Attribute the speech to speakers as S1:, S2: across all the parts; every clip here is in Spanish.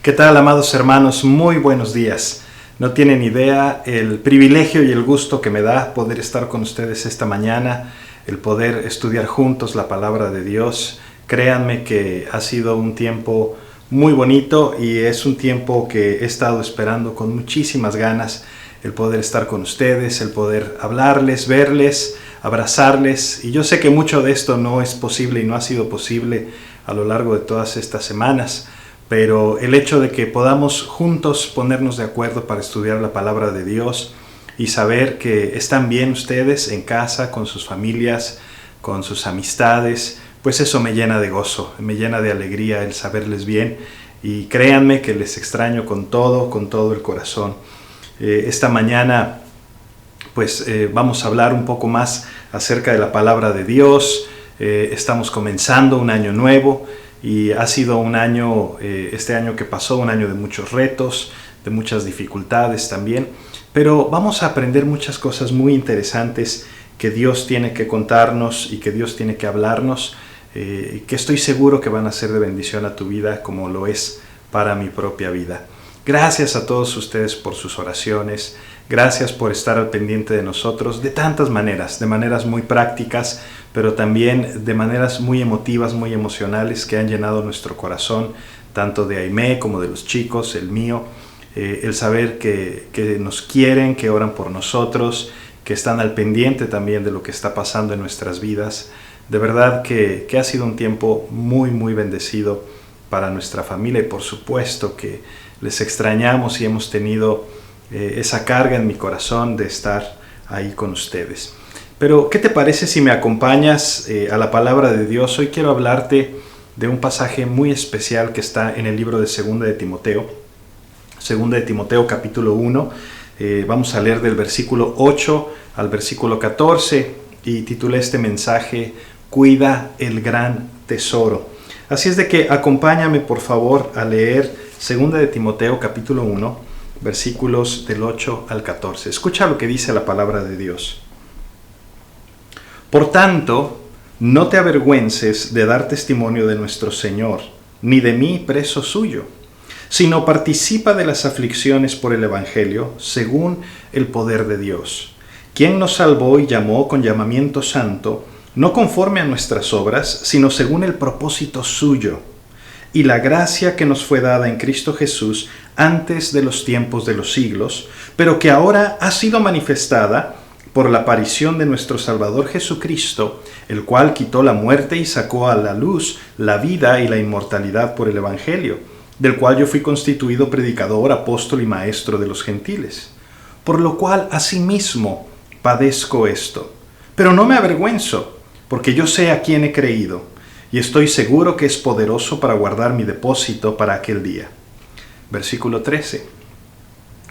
S1: ¿Qué tal, amados hermanos? Muy buenos días. No tienen idea el privilegio y el gusto que me da poder estar con ustedes esta mañana, el poder estudiar juntos la palabra de Dios. Créanme que ha sido un tiempo muy bonito y es un tiempo que he estado esperando con muchísimas ganas, el poder estar con ustedes, el poder hablarles, verles, abrazarles. Y yo sé que mucho de esto no es posible y no ha sido posible a lo largo de todas estas semanas, pero el hecho de que podamos juntos ponernos de acuerdo para estudiar la palabra de Dios y saber que están bien ustedes en casa, con sus familias, con sus amistades, pues eso me llena de gozo, me llena de alegría el saberles bien, y créanme que les extraño con todo el corazón. Esta mañana pues vamos a hablar un poco más acerca de la palabra de Dios. Estamos comenzando un año nuevo. Y ha sido un año, este año que pasó, un año de muchos retos, de muchas dificultades también, pero vamos a aprender muchas cosas muy interesantes que Dios tiene que contarnos y que Dios tiene que hablarnos, que estoy seguro que van a ser de bendición a tu vida como lo es para mi propia vida. Gracias a todos ustedes por sus oraciones, gracias por estar al pendiente de nosotros de tantas maneras, de maneras muy prácticas, pero también de maneras muy emotivas, muy emocionales, que han llenado nuestro corazón, tanto de Aimé como de los chicos, el mío. El saber que nos quieren, que oran por nosotros, que están al pendiente también de lo que está pasando en nuestras vidas. De verdad que ha sido un tiempo muy bendecido para nuestra familia, y por supuesto que les extrañamos y hemos tenido esa carga en mi corazón de estar ahí con ustedes. Pero, ¿qué te parece si me acompañas a la palabra de Dios? Hoy quiero hablarte de un pasaje muy especial que está en el libro de Segunda de Timoteo. Segunda de Timoteo capítulo 1. Vamos a leer del versículo 8 al versículo 14 y titulé este mensaje: Cuida el gran tesoro. Así es de que acompáñame por favor a leer Segunda de Timoteo capítulo 1, versículos del 8 al 14. Escucha lo que dice la palabra de Dios. Por tanto, no te avergüences de dar testimonio de nuestro Señor, ni de mí preso suyo, sino participa de las aflicciones por el Evangelio, según el poder de Dios, quien nos salvó y llamó con llamamiento santo, no conforme a nuestras obras, sino según el propósito suyo, y la gracia que nos fue dada en Cristo Jesús antes de los tiempos de los siglos, pero que ahora ha sido manifestada por la aparición de nuestro Salvador Jesucristo, el cual quitó la muerte y sacó a la luz la vida y la inmortalidad por el Evangelio, del cual yo fui constituido predicador, apóstol y maestro de los gentiles. Por lo cual asimismo padezco esto, pero no me avergüenzo, porque yo sé a quién he creído, y estoy seguro que es poderoso para guardar mi depósito para aquel día. Versículo 13.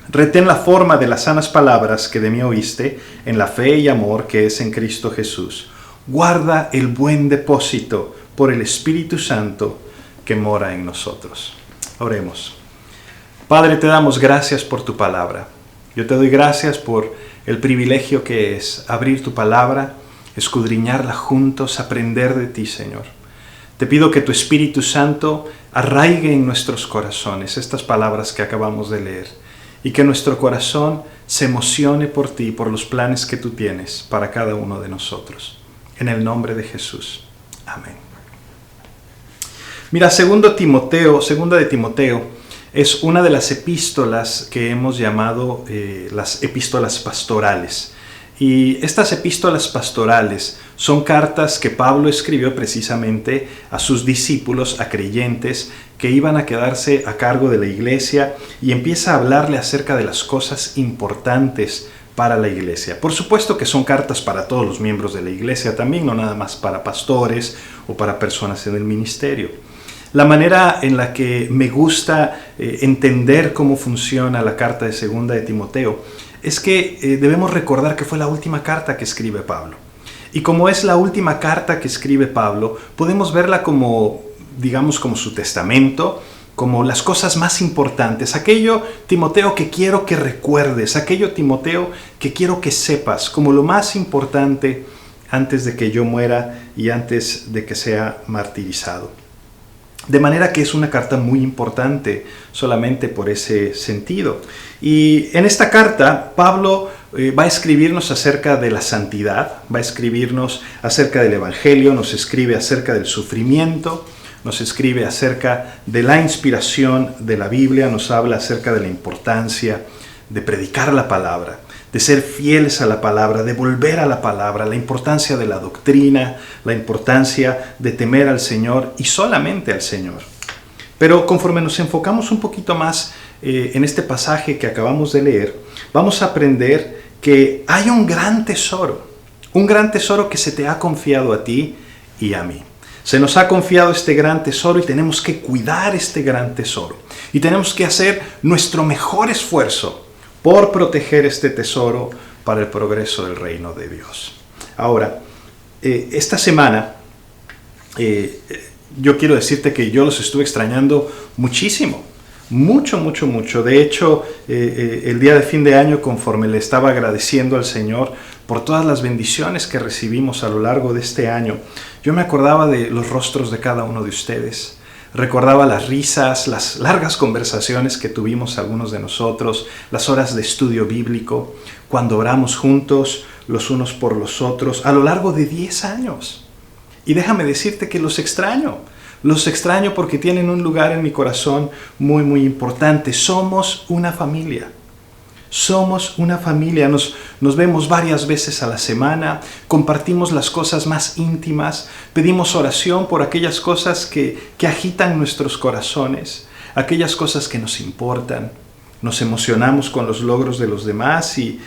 S1: Retén la forma de las sanas palabras que de mí oíste, en la fe y amor que es en Cristo Jesús. Guarda el buen depósito por el Espíritu Santo que mora en nosotros. Oremos. Padre, te damos gracias por tu palabra. Yo te doy gracias por el privilegio que es abrir tu palabra, escudriñarla juntos, aprender de ti, Señor. Te pido que tu Espíritu Santo arraigue en nuestros corazones estas palabras que acabamos de leer, y que nuestro corazón se emocione por ti, por los planes que tú tienes para cada uno de nosotros. En el nombre de Jesús. Amén. Mira, Segunda de Timoteo es una de las epístolas que hemos llamado las epístolas pastorales. Y estas epístolas pastorales son cartas que Pablo escribió precisamente a sus discípulos, a creyentes que iban a quedarse a cargo de la iglesia, y empieza a hablarle acerca de las cosas importantes para la iglesia. Por supuesto que son cartas para todos los miembros de la iglesia también, no nada más para pastores o para personas en el ministerio. La manera en la que me gusta entender cómo funciona la carta de Segunda de Timoteo es que debemos recordar que fue la última carta que escribe Pablo. Y como es la última carta que escribe Pablo, podemos verla como, digamos, como su testamento, como las cosas más importantes, aquello, Timoteo, que quiero que recuerdes, aquello, Timoteo, que quiero que sepas, como lo más importante antes de que yo muera y antes de que sea martirizado. De manera que es una carta muy importante solamente por ese sentido. Y en esta carta Pablo va a escribirnos acerca de la santidad, va a escribirnos acerca del Evangelio, nos escribe acerca del sufrimiento, nos escribe acerca de la inspiración de la Biblia, nos habla acerca de la importancia de predicar la palabra, de ser fieles a la palabra, de volver a la palabra, la importancia de la doctrina, la importancia de temer al Señor y solamente al Señor. Pero conforme nos enfocamos un poquito más en este pasaje que acabamos de leer, vamos a aprender que hay un gran tesoro que se te ha confiado a ti y a mí. Se nos ha confiado este gran tesoro y tenemos que cuidar este gran tesoro. Y tenemos que hacer nuestro mejor esfuerzo por proteger este tesoro para el progreso del reino de Dios. Ahora, esta semana, yo quiero decirte que yo los estuve extrañando muchísimo. Mucho. De hecho, el día de fin de año, conforme le estaba agradeciendo al Señor por todas las bendiciones que recibimos a lo largo de este año, yo me acordaba de los rostros de cada uno de ustedes. Recordaba las risas, las largas conversaciones que tuvimos algunos de nosotros, las horas de estudio bíblico, cuando oramos juntos los unos por los otros, a lo largo de 10 años. Y déjame decirte que los extraño. Los extraño porque tienen un lugar en mi corazón muy importante. Somos una familia. Somos una familia. Nos vemos varias veces a la semana, compartimos las cosas más íntimas, pedimos oración por aquellas cosas que agitan nuestros corazones, aquellas cosas que nos importan. Nos emocionamos con los logros de los demás y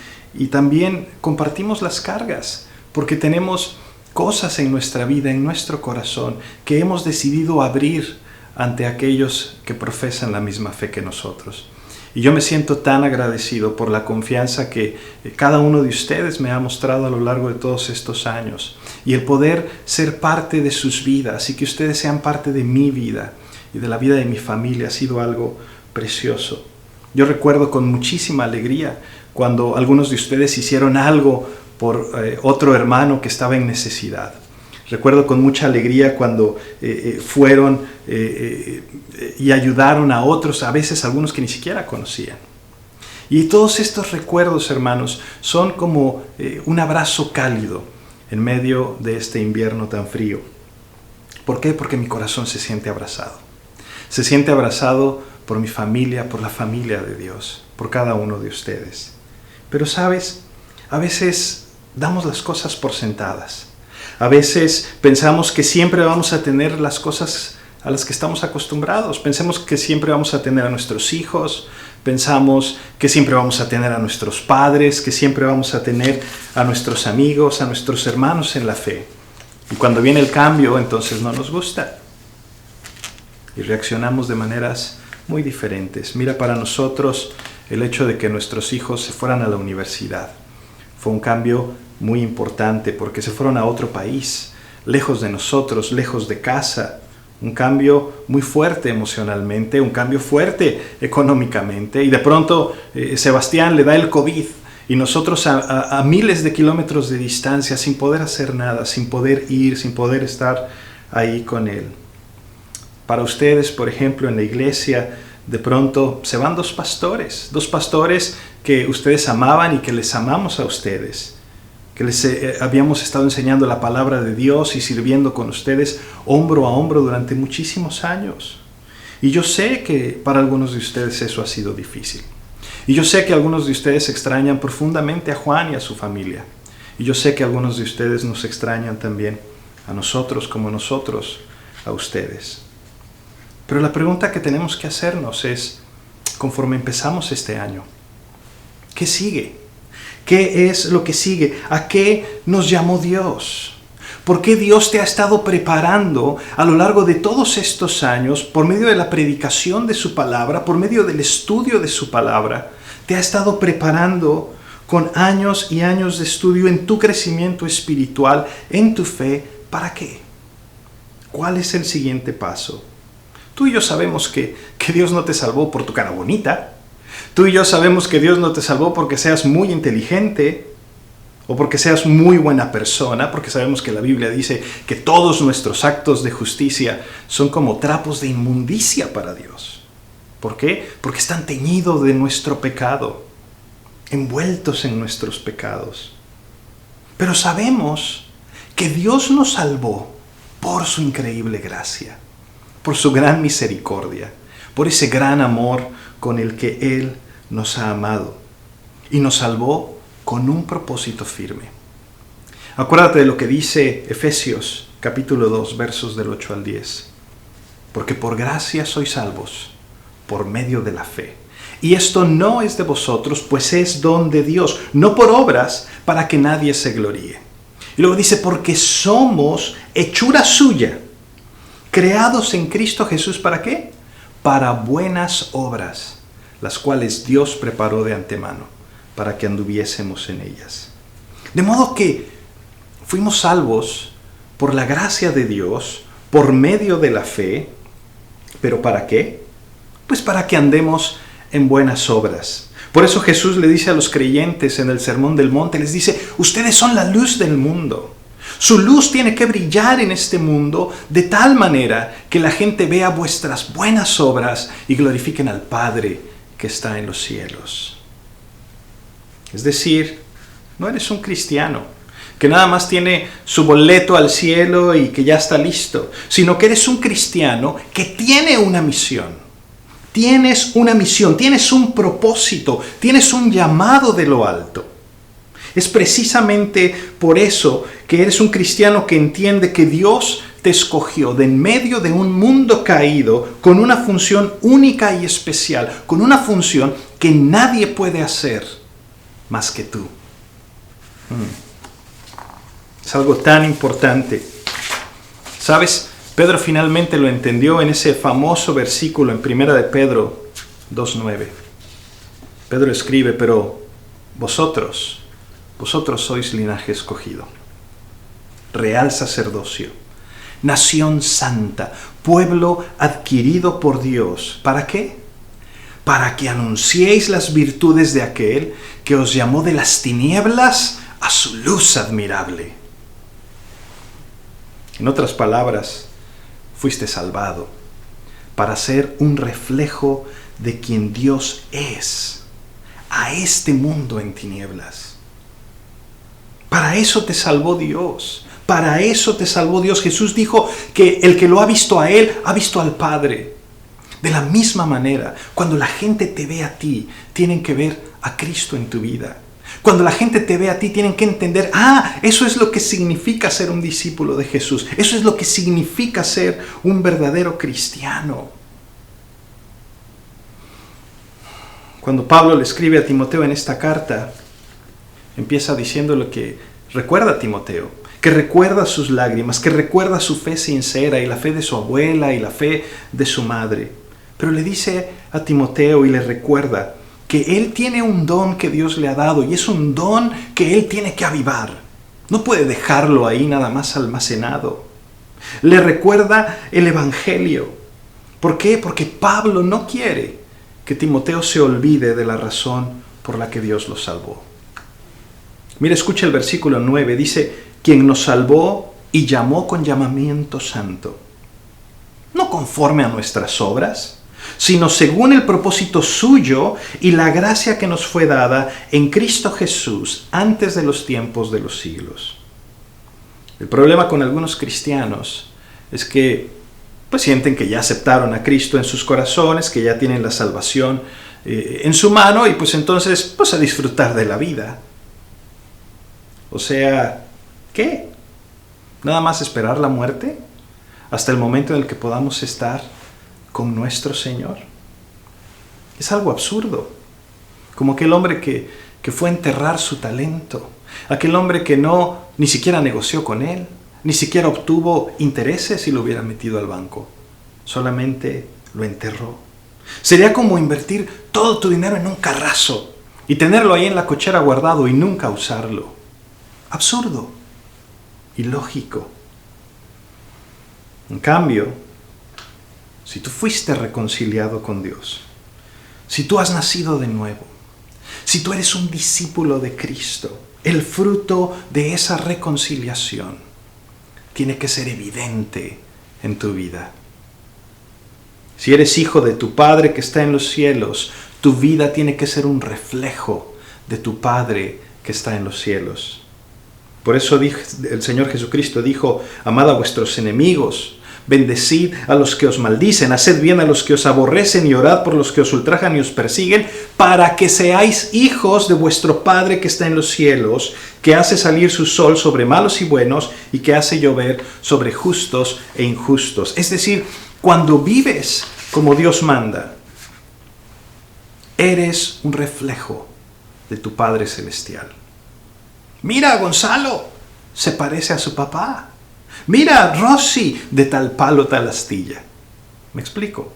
S1: también compartimos las cargas, porque tenemos cosas en nuestra vida, en nuestro corazón, que hemos decidido abrir ante aquellos que profesan la misma fe que nosotros. Y yo me siento tan agradecido por la confianza que cada uno de ustedes me ha mostrado a lo largo de todos estos años. Y el poder ser parte de sus vidas y que ustedes sean parte de mi vida y de la vida de mi familia ha sido algo precioso. Yo recuerdo con muchísima alegría cuando algunos de ustedes hicieron algo por otro hermano que estaba en necesidad. Recuerdo con mucha alegría cuando fueron y ayudaron a otros, a veces algunos que ni siquiera conocían. Y todos estos recuerdos, hermanos, son como un abrazo cálido en medio de este invierno tan frío. ¿Por qué? Porque mi corazón se siente abrazado. Se siente abrazado por mi familia, por la familia de Dios, por cada uno de ustedes. Pero, ¿sabes? A veces damos las cosas por sentadas. A veces pensamos que siempre vamos a tener las cosas a las que estamos acostumbrados. Pensamos que siempre vamos a tener a nuestros hijos, pensamos que siempre vamos a tener a nuestros padres, que siempre vamos a tener a nuestros amigos, a nuestros hermanos en la fe. Y cuando viene el cambio, entonces no nos gusta. Y reaccionamos de maneras muy diferentes. Mira, para nosotros el hecho de que nuestros hijos se fueran a la universidad fue un cambio muy importante porque se fueron a otro país, lejos de nosotros, lejos de casa. Un cambio muy fuerte emocionalmente, un cambio fuerte económicamente. Y de pronto Sebastián le da el COVID y nosotros a miles de kilómetros de distancia, sin poder hacer nada, sin poder ir, sin poder estar ahí con él. Para ustedes, por ejemplo, en la iglesia, de pronto se van dos pastores que ustedes amaban y que les amamos a ustedes, que les habíamos estado enseñando la palabra de Dios y sirviendo con ustedes hombro a hombro durante muchísimos años. Y yo sé que para algunos de ustedes eso ha sido difícil. Y yo sé que algunos de ustedes extrañan profundamente a Juan y a su familia. Y yo sé que algunos de ustedes nos extrañan también a nosotros como nosotros a ustedes. Pero la pregunta que tenemos que hacernos es, conforme empezamos este año, ¿qué sigue? ¿Qué es lo que sigue? ¿A qué nos llamó Dios? ¿Por qué Dios te ha estado preparando a lo largo de todos estos años, por medio de la predicación de su palabra, por medio del estudio de su palabra? Te ha estado preparando con años y años de estudio en tu crecimiento espiritual, en tu fe. ¿Para qué? ¿Cuál es el siguiente paso? Tú y yo sabemos que Dios no te salvó por tu cara bonita. Tú y yo sabemos que Dios no te salvó porque seas muy inteligente o porque seas muy buena persona, porque sabemos que la Biblia dice que todos nuestros actos de justicia son como trapos de inmundicia para Dios. ¿Por qué? Porque están teñidos de nuestro pecado, envueltos en nuestros pecados. Pero sabemos que Dios nos salvó por su increíble gracia, por su gran misericordia, por ese gran amor con el que Él nos ha amado y nos salvó con un propósito firme. Acuérdate de lo que dice Efesios capítulo 2, versos del 8 al 10. Porque por gracia sois salvos, por medio de la fe. Y esto no es de vosotros, pues es don de Dios, no por obras, para que nadie se gloríe. Y luego dice, porque somos hechura suya, creados en Cristo Jesús, ¿para qué? Para buenas obras, las cuales Dios preparó de antemano, para que anduviésemos en ellas. De modo que fuimos salvos por la gracia de Dios, por medio de la fe. ¿Pero para qué? Pues para que andemos en buenas obras. Por eso Jesús le dice a los creyentes en el Sermón del Monte, les dice, ustedes son la luz del mundo. Su luz tiene que brillar en este mundo de tal manera que la gente vea vuestras buenas obras y glorifiquen al Padre que está en los cielos. Es decir, no eres un cristiano que nada más tiene su boleto al cielo y que ya está listo, sino que eres un cristiano que tiene una misión. Tienes una misión, tienes un propósito, tienes un llamado de lo alto. Es precisamente por eso que eres un cristiano que entiende que Dios te escogió de en medio de un mundo caído con una función única y especial, con una función que nadie puede hacer más que tú. Es algo tan importante. ¿Sabes? Pedro finalmente lo entendió en ese famoso versículo en 1 de Pedro 2:9. Pedro escribe, pero vosotros sois linaje escogido, real sacerdocio, nación santa, pueblo adquirido por Dios. ¿Para qué? Para que anunciéis las virtudes de aquel que os llamó de las tinieblas a su luz admirable. En otras palabras, fuiste salvado para ser un reflejo de quien Dios es a este mundo en tinieblas. Para eso te salvó Dios. Para eso te salvó Dios. Jesús dijo que el que lo ha visto a Él, ha visto al Padre. De la misma manera, cuando la gente te ve a ti, tienen que ver a Cristo en tu vida. Cuando la gente te ve a ti, tienen que entender, eso es lo que significa ser un discípulo de Jesús. Eso es lo que significa ser un verdadero cristiano. Cuando Pablo le escribe a Timoteo en esta carta, empieza diciéndole que recuerda a Timoteo, que recuerda sus lágrimas, que recuerda su fe sincera y la fe de su abuela y la fe de su madre. Pero le dice a Timoteo y le recuerda que él tiene un don que Dios le ha dado y es un don que él tiene que avivar. No puede dejarlo ahí nada más almacenado. Le recuerda el Evangelio. ¿Por qué? Porque Pablo no quiere que Timoteo se olvide de la razón por la que Dios lo salvó. Mira, escucha el versículo 9. Dice, quien nos salvó y llamó con llamamiento santo, no conforme a nuestras obras, sino según el propósito suyo y la gracia que nos fue dada en Cristo Jesús antes de los tiempos de los siglos. El problema con algunos cristianos es que sienten que ya aceptaron a Cristo en sus corazones, que ya tienen la salvación en su mano y entonces a disfrutar de la vida. O sea, ¿qué? ¿Nada más esperar la muerte hasta el momento en el que podamos estar con nuestro Señor? Es algo absurdo. Como aquel hombre que fue a enterrar su talento. Aquel hombre que ni siquiera negoció con él. Ni siquiera obtuvo intereses y lo hubiera metido al banco. Solamente lo enterró. Sería como invertir todo tu dinero en un carrazo y tenerlo ahí en la cochera guardado y nunca usarlo. Absurdo. Ilógico. En cambio, si tú fuiste reconciliado con Dios, si tú has nacido de nuevo, si tú eres un discípulo de Cristo, El fruto de esa reconciliación tiene que ser evidente en tu vida. Si eres hijo de tu Padre que está en los cielos, tu vida tiene que ser un reflejo de tu Padre que está en los cielos. Por eso el Señor Jesucristo dijo: amad a vuestros enemigos, bendecid a los que os maldicen, haced bien a los que os aborrecen y orad por los que os ultrajan y os persiguen, para que seáis hijos de vuestro Padre que está en los cielos, que hace salir su sol sobre malos y buenos y que hace llover sobre justos e injustos. Es decir, cuando vives como Dios manda, eres un reflejo de tu Padre Celestial. Mira, Gonzalo, se parece a su papá. Mira, Rosy, de tal palo, tal astilla. ¿Me explico?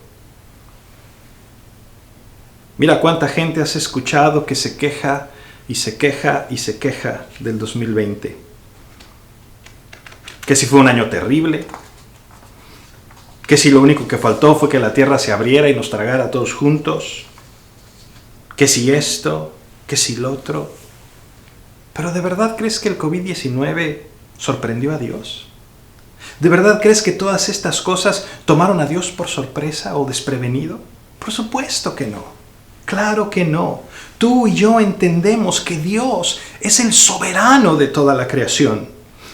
S1: Mira cuánta gente has escuchado que se queja y se queja y se queja del 2020. Que si fue un año terrible, que si lo único que faltó fue que la tierra se abriera y nos tragara a todos juntos, que si esto, que si lo otro. ¿Pero de verdad crees que el COVID-19 sorprendió a Dios? ¿De verdad crees que todas estas cosas tomaron a Dios por sorpresa o desprevenido? Por supuesto que no. Claro que no. Tú y yo entendemos que Dios es el soberano de toda la creación.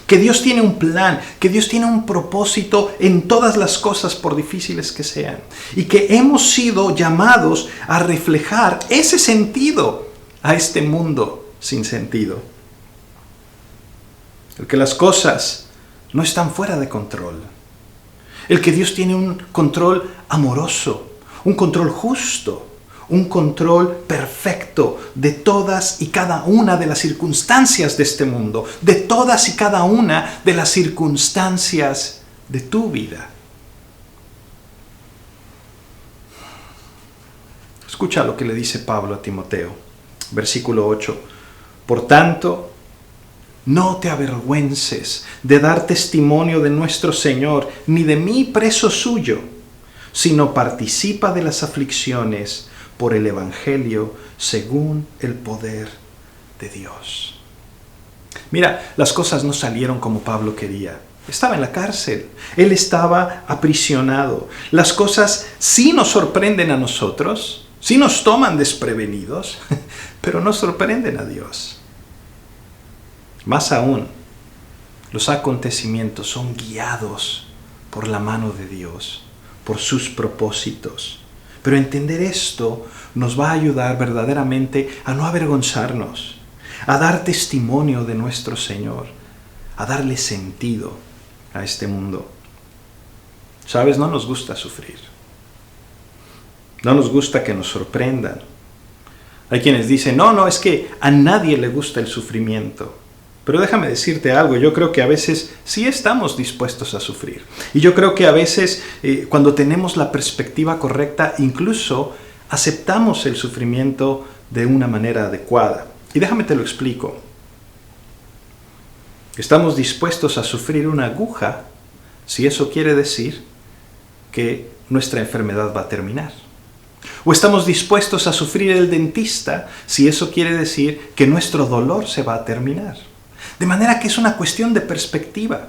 S1: Que Dios tiene un plan, que Dios tiene un propósito en todas las cosas por difíciles que sean. Y que hemos sido llamados a reflejar ese sentido a este mundo sin sentido. El que las cosas no están fuera de control. El que Dios tiene un control amoroso, un control justo, un control perfecto de todas y cada una de las circunstancias de este mundo, de todas y cada una de las circunstancias de tu vida. Escucha lo que le dice Pablo a Timoteo, versículo 8. Por tanto, no te avergüences de dar testimonio de nuestro Señor, ni de mí preso suyo, sino participa de las aflicciones por el Evangelio según el poder de Dios. Mira, las cosas no salieron como Pablo quería. Estaba en la cárcel, él estaba aprisionado. Las cosas sí nos sorprenden a nosotros, sí nos toman desprevenidos, pero no sorprenden a Dios. Más aún, los acontecimientos son guiados por la mano de Dios, por sus propósitos. Pero entender esto nos va a ayudar verdaderamente a no avergonzarnos, a dar testimonio de nuestro Señor, a darle sentido a este mundo. ¿Sabes? No nos gusta sufrir. No nos gusta que nos sorprendan. Hay quienes dicen, no, es que a nadie le gusta el sufrimiento. Pero déjame decirte algo, yo creo que a veces sí estamos dispuestos a sufrir. Y yo creo que a veces cuando tenemos la perspectiva correcta, incluso aceptamos el sufrimiento de una manera adecuada. Y déjame te lo explico. Estamos dispuestos a sufrir una aguja si eso quiere decir que nuestra enfermedad va a terminar. O estamos dispuestos a sufrir el dentista si eso quiere decir que nuestro dolor se va a terminar. De manera que es una cuestión de perspectiva.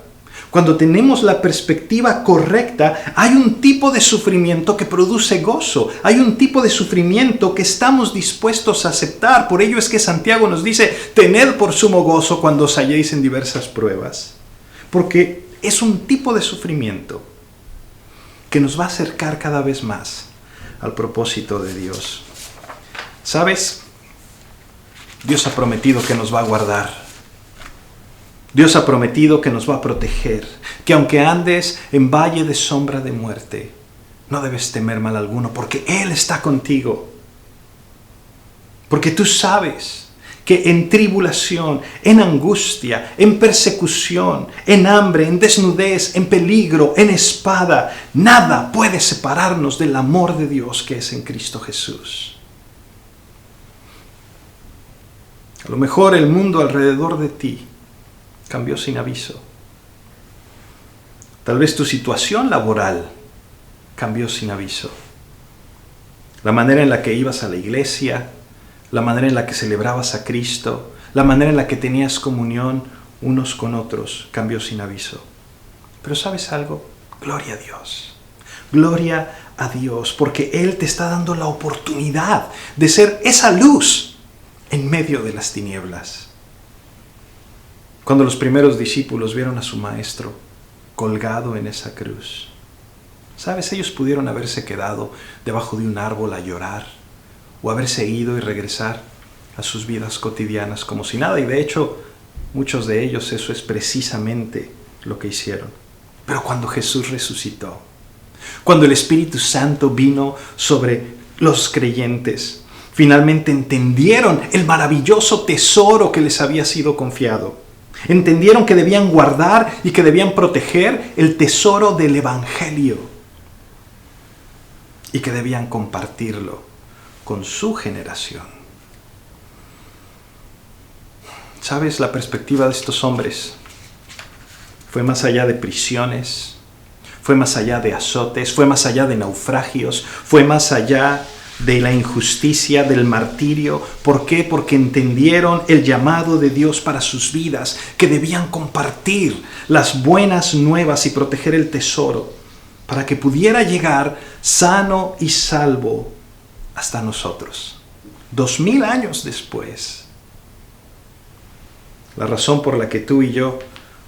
S1: Cuando tenemos la perspectiva correcta, hay un tipo de sufrimiento que produce gozo. Hay un tipo de sufrimiento que estamos dispuestos a aceptar. Por ello es que Santiago nos dice, tened por sumo gozo cuando os halléis en diversas pruebas. Porque es un tipo de sufrimiento que nos va a acercar cada vez más al propósito de Dios. ¿Sabes? Dios ha prometido que nos va a guardar. Dios ha prometido que nos va a proteger, que aunque andes en valle de sombra de muerte, no debes temer mal alguno, porque Él está contigo. Porque tú sabes que en tribulación, en angustia, en persecución, en hambre, en desnudez, en peligro, en espada, nada puede separarnos del amor de Dios que es en Cristo Jesús. A lo mejor el mundo alrededor de ti cambió sin aviso. Tal vez tu situación laboral cambió sin aviso. La manera en la que ibas a la iglesia, la manera en la que celebrabas a Cristo, La manera en la que tenías comunión unos con otros cambió sin aviso. Pero ¿sabes algo? Gloria a Dios. Gloria a Dios, porque Él te está dando la oportunidad de ser esa luz en medio de las tinieblas. Cuando los primeros discípulos vieron a su maestro colgado en esa cruz, ¿sabes? Ellos pudieron haberse quedado debajo de un árbol a llorar o haberse ido y regresar a sus vidas cotidianas como si nada. Y de hecho, muchos de ellos eso es precisamente lo que hicieron. Pero cuando Jesús resucitó, cuando el Espíritu Santo vino sobre los creyentes, finalmente entendieron el maravilloso tesoro que les había sido confiado. Entendieron que debían guardar y que debían proteger el tesoro del Evangelio y que debían compartirlo con su generación. ¿Sabes? La perspectiva de estos hombres fue más allá de prisiones, fue más allá de azotes, fue más allá de naufragios, fue más allá de la injusticia, del martirio. ¿Por qué? Porque entendieron el llamado de Dios para sus vidas, que debían compartir las buenas nuevas y proteger el tesoro para que pudiera llegar sano y salvo hasta nosotros. 2000 años después. La razón por la que tú y yo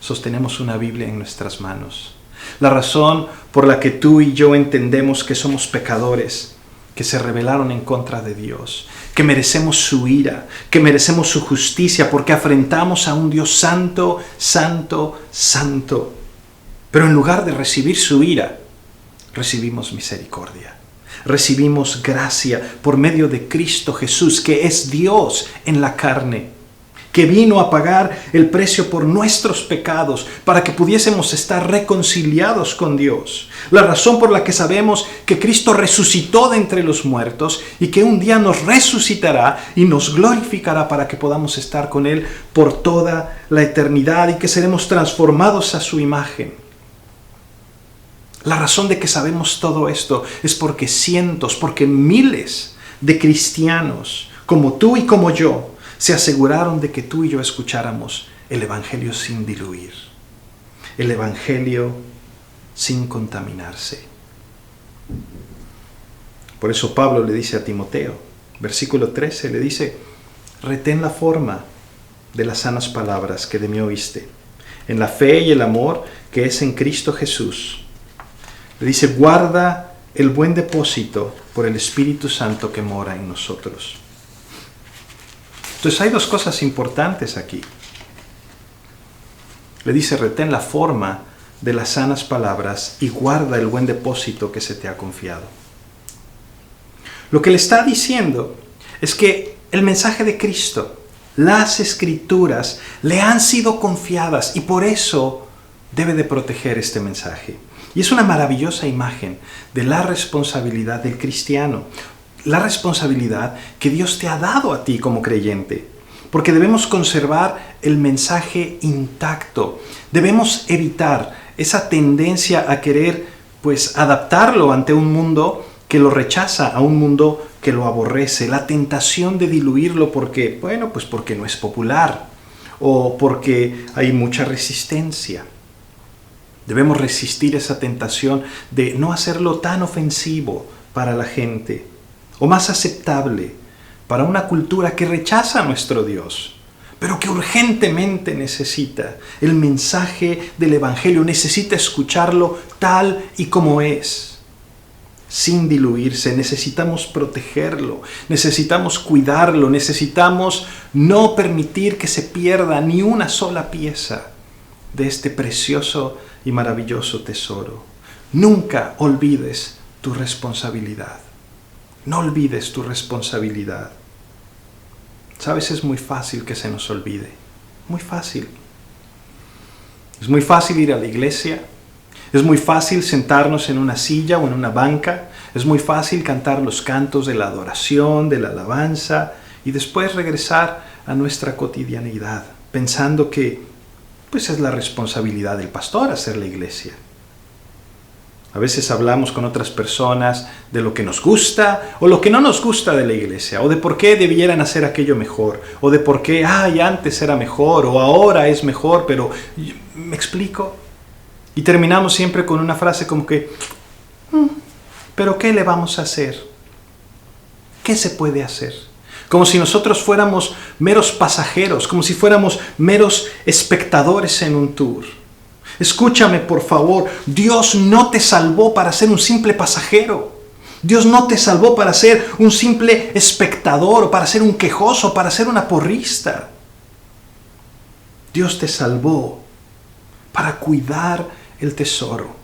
S1: sostenemos una Biblia en nuestras manos, la razón por la que tú y yo entendemos que somos pecadores, que se rebelaron en contra de Dios, que merecemos su ira, que merecemos su justicia, porque afrentamos a un Dios santo, santo, santo. Pero en lugar de recibir su ira, recibimos misericordia. Recibimos gracia por medio de Cristo Jesús, que es Dios en la carne, que vino a pagar el precio por nuestros pecados para que pudiésemos estar reconciliados con Dios. La razón por la que sabemos que Cristo resucitó de entre los muertos y que un día nos resucitará y nos glorificará para que podamos estar con Él por toda la eternidad y que seremos transformados a su imagen. La razón de que sabemos todo esto es porque cientos, porque miles de cristianos como tú y como yo se aseguraron de que tú y yo escucháramos el Evangelio sin diluir, el Evangelio sin contaminarse. Por eso Pablo le dice a Timoteo, versículo 13, le dice: retén la forma de las sanas palabras que de mí oíste, en la fe y el amor que es en Cristo Jesús. Le dice: guarda el buen depósito por el Espíritu Santo que mora en nosotros. Entonces hay dos cosas importantes aquí. Le dice: retén la forma de las sanas palabras y guarda el buen depósito que se te ha confiado. Lo que le está diciendo es que el mensaje de Cristo, las Escrituras, le han sido confiadas y por eso debe de proteger este mensaje. Y es una maravillosa imagen de la responsabilidad del cristiano. La responsabilidad que Dios te ha dado a ti como creyente, porque debemos conservar el mensaje intacto. Debemos evitar esa tendencia a querer adaptarlo ante un mundo que lo rechaza, a un mundo que lo aborrece, la tentación de diluirlo porque no es popular o porque hay mucha resistencia. Debemos resistir esa tentación de no hacerlo tan ofensivo para la gente o más aceptable para una cultura que rechaza a nuestro Dios, pero que urgentemente necesita el mensaje del Evangelio, necesita escucharlo tal y como es, sin diluirse. Necesitamos protegerlo, necesitamos cuidarlo, necesitamos no permitir que se pierda ni una sola pieza de este precioso y maravilloso tesoro. Nunca olvides tu responsabilidad. No olvides tu responsabilidad. Sabes, es muy fácil que se nos olvide. Muy fácil. Es muy fácil ir a la iglesia. Es muy fácil sentarnos en una silla o en una banca. Es muy fácil cantar los cantos de la adoración, de la alabanza y después regresar a nuestra cotidianidad, pensando que es la responsabilidad del pastor hacer la iglesia. A veces hablamos con otras personas de lo que nos gusta o lo que no nos gusta de la iglesia, o de por qué debieran hacer aquello mejor, o de por qué, antes era mejor, o ahora es mejor, pero ¿me explico? Y terminamos siempre con una frase como que, ¿pero qué le vamos a hacer? ¿Qué se puede hacer? Como si nosotros fuéramos meros pasajeros, como si fuéramos meros espectadores en un tour. Escúchame, por favor, Dios no te salvó para ser un simple pasajero. Dios no te salvó para ser un simple espectador, o para ser un quejoso, o para ser una porrista. Dios te salvó para cuidar el tesoro,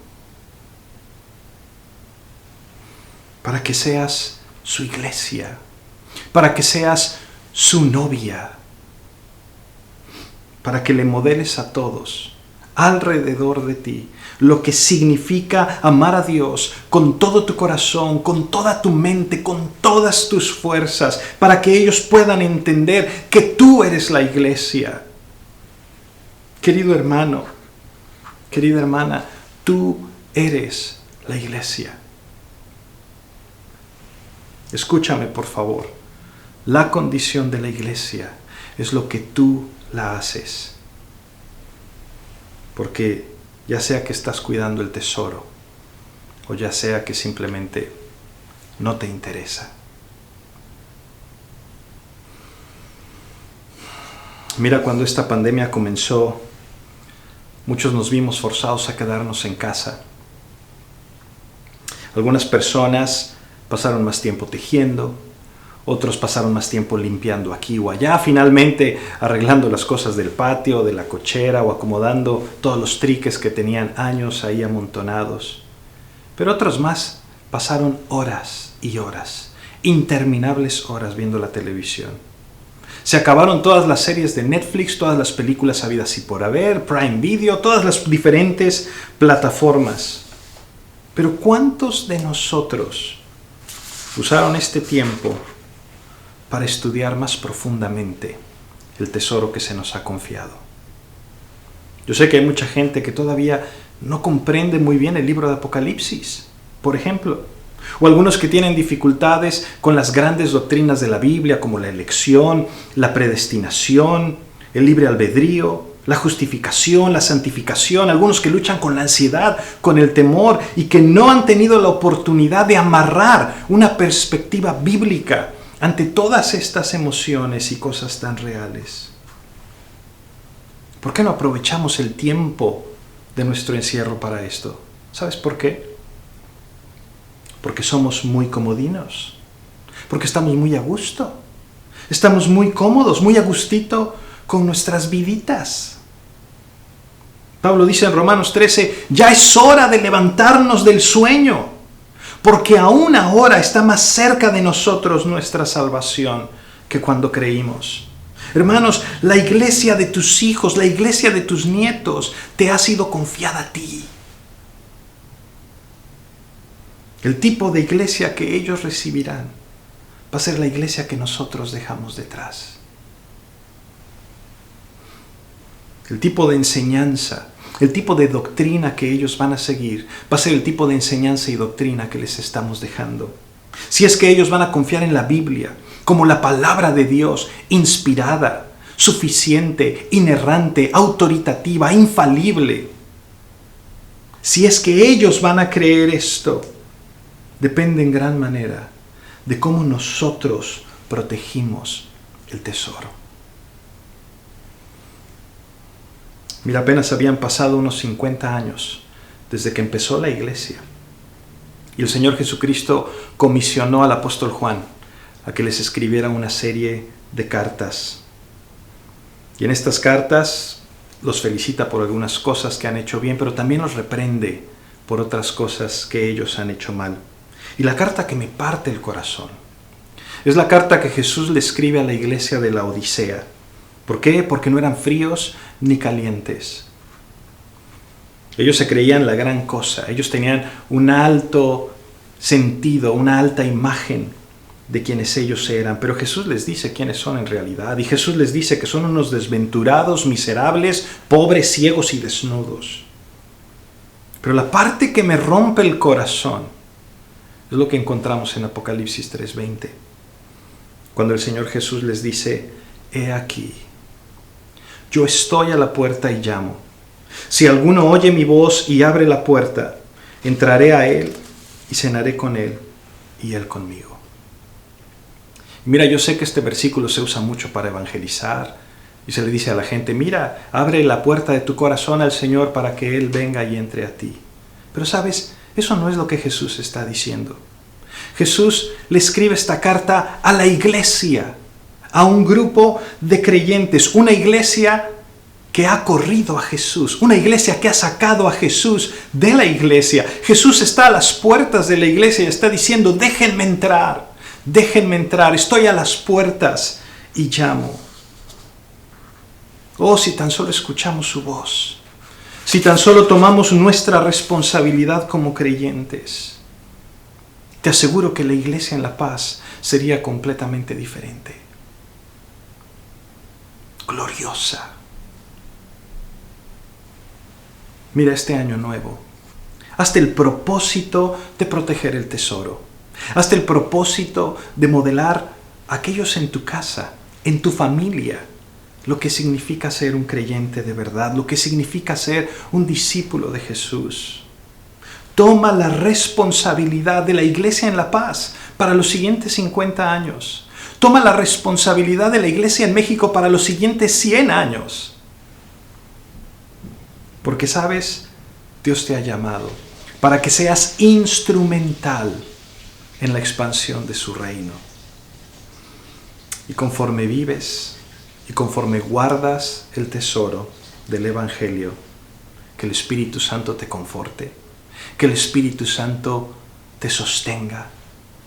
S1: para que seas su iglesia, para que seas su novia, para que le modeles a todos alrededor de ti lo que significa amar a Dios con todo tu corazón, con toda tu mente, con todas tus fuerzas, para que ellos puedan entender que tú eres la iglesia. Querido hermano, querida hermana, tú eres la iglesia. Escúchame, por favor. La condición de la iglesia es lo que tú la haces. Porque ya sea que estás cuidando el tesoro, o ya sea que simplemente no te interesa. Mira, cuando esta pandemia comenzó, muchos nos vimos forzados a quedarnos en casa. Algunas personas pasaron más tiempo tejiendo, otros pasaron más tiempo limpiando aquí o allá, finalmente arreglando las cosas del patio, de la cochera, o acomodando todos los triques que tenían años ahí amontonados. Pero otros más pasaron horas y horas, interminables horas viendo la televisión. Se acabaron todas las series de Netflix, todas las películas habidas y por haber, Prime Video, todas las diferentes plataformas. Pero ¿cuántos de nosotros usaron este tiempo para estudiar más profundamente el tesoro que se nos ha confiado? Yo sé que hay mucha gente que todavía no comprende muy bien el libro de Apocalipsis, por ejemplo, o algunos que tienen dificultades con las grandes doctrinas de la Biblia, como la elección, la predestinación, el libre albedrío, la justificación, la santificación, algunos que luchan con la ansiedad, con el temor, y que no han tenido la oportunidad de amarrar una perspectiva bíblica ante todas estas emociones y cosas tan reales. ¿Por qué no aprovechamos el tiempo de nuestro encierro para esto? ¿Sabes por qué? Porque somos muy comodinos, porque estamos muy a gusto, estamos muy cómodos, muy a gustito con nuestras viditas. Pablo dice en Romanos 13, ya es hora de levantarnos del sueño, porque aún ahora está más cerca de nosotros nuestra salvación que cuando creímos. Hermanos, la iglesia de tus hijos, la iglesia de tus nietos, te ha sido confiada a ti. El tipo de iglesia que ellos recibirán va a ser la iglesia que nosotros dejamos detrás. El tipo de enseñanza, el tipo de doctrina que ellos van a seguir va a ser el tipo de enseñanza y doctrina que les estamos dejando. Si es que ellos van a confiar en la Biblia como la palabra de Dios, inspirada, suficiente, inerrante, autoritativa, infalible. Si es que ellos van a creer esto, depende en gran manera de cómo nosotros protegimos el tesoro. Mira, apenas habían pasado unos 50 años desde que empezó la iglesia. Y el Señor Jesucristo comisionó al apóstol Juan a que les escribiera una serie de cartas. Y en estas cartas los felicita por algunas cosas que han hecho bien, pero también los reprende por otras cosas que ellos han hecho mal. Y la carta que me parte el corazón es la carta que Jesús le escribe a la iglesia de la Odisea. ¿Por qué? Porque no eran fríos ni calientes. Ellos se creían la gran cosa. Ellos tenían un alto sentido, una alta imagen de quienes ellos eran. Pero Jesús les dice quiénes son en realidad. Y Jesús les dice que son unos desventurados, miserables, pobres, ciegos y desnudos. Pero la parte que me rompe el corazón es lo que encontramos en Apocalipsis 3:20. Cuando el Señor Jesús les dice: he aquí, yo estoy a la puerta y llamo. Si alguno oye mi voz y abre la puerta, entraré a él y cenaré con él y él conmigo. Mira, yo sé que este versículo se usa mucho para evangelizar y se le dice a la gente: mira, abre la puerta de tu corazón al Señor para que Él venga y entre a ti. Pero sabes, eso no es lo que Jesús está diciendo. Jesús le escribe esta carta a la iglesia, a un grupo de creyentes, una iglesia que ha corrido a Jesús, una iglesia que ha sacado a Jesús de la iglesia. Jesús está a las puertas de la iglesia y está diciendo: déjenme entrar, estoy a las puertas y llamo. Oh, si tan solo escuchamos su voz, si tan solo tomamos nuestra responsabilidad como creyentes, te aseguro que la iglesia en La Paz sería completamente diferente, gloriosa. Mira, este año nuevo, hazte el propósito de proteger el tesoro. Hazte el propósito de modelar a aquellos en tu casa, en tu familia, lo que significa ser un creyente de verdad, lo que significa ser un discípulo de Jesús. Toma la responsabilidad de la iglesia en La Paz para los siguientes 50 años. Toma la responsabilidad de la iglesia en México para los siguientes 100 años. Porque sabes, Dios te ha llamado para que seas instrumental en la expansión de su reino. Y conforme vives y conforme guardas el tesoro del Evangelio, que el Espíritu Santo te conforte, que el Espíritu Santo te sostenga,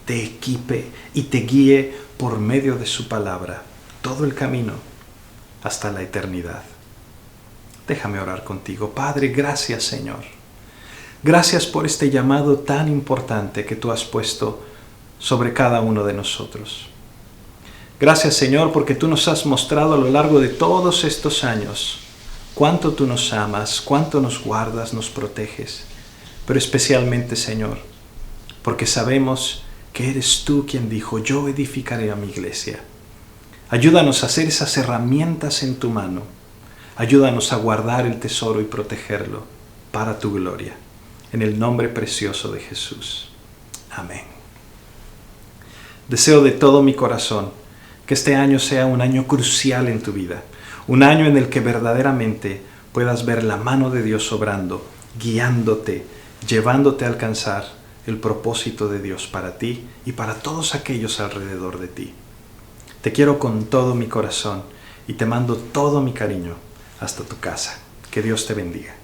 S1: te equipe y te guíe por medio de su palabra todo el camino hasta la eternidad. Déjame orar contigo. Padre, gracias, Señor. Gracias por este llamado tan importante que tú has puesto sobre cada uno de nosotros. Gracias, Señor, porque tú nos has mostrado a lo largo de todos estos años cuánto tú nos amas, cuánto nos guardas, nos proteges. Pero especialmente, Señor, porque sabemos que eres tú quien dijo: yo edificaré a mi iglesia. Ayúdanos a hacer esas herramientas en tu mano. Ayúdanos a guardar el tesoro y protegerlo para tu gloria. En el nombre precioso de Jesús. Amén. Deseo de todo mi corazón que este año sea un año crucial en tu vida. Un año en el que verdaderamente puedas ver la mano de Dios obrando, guiándote, llevándote a alcanzar el propósito de Dios para ti y para todos aquellos alrededor de ti. Te quiero con todo mi corazón y te mando todo mi cariño hasta tu casa. Que Dios te bendiga.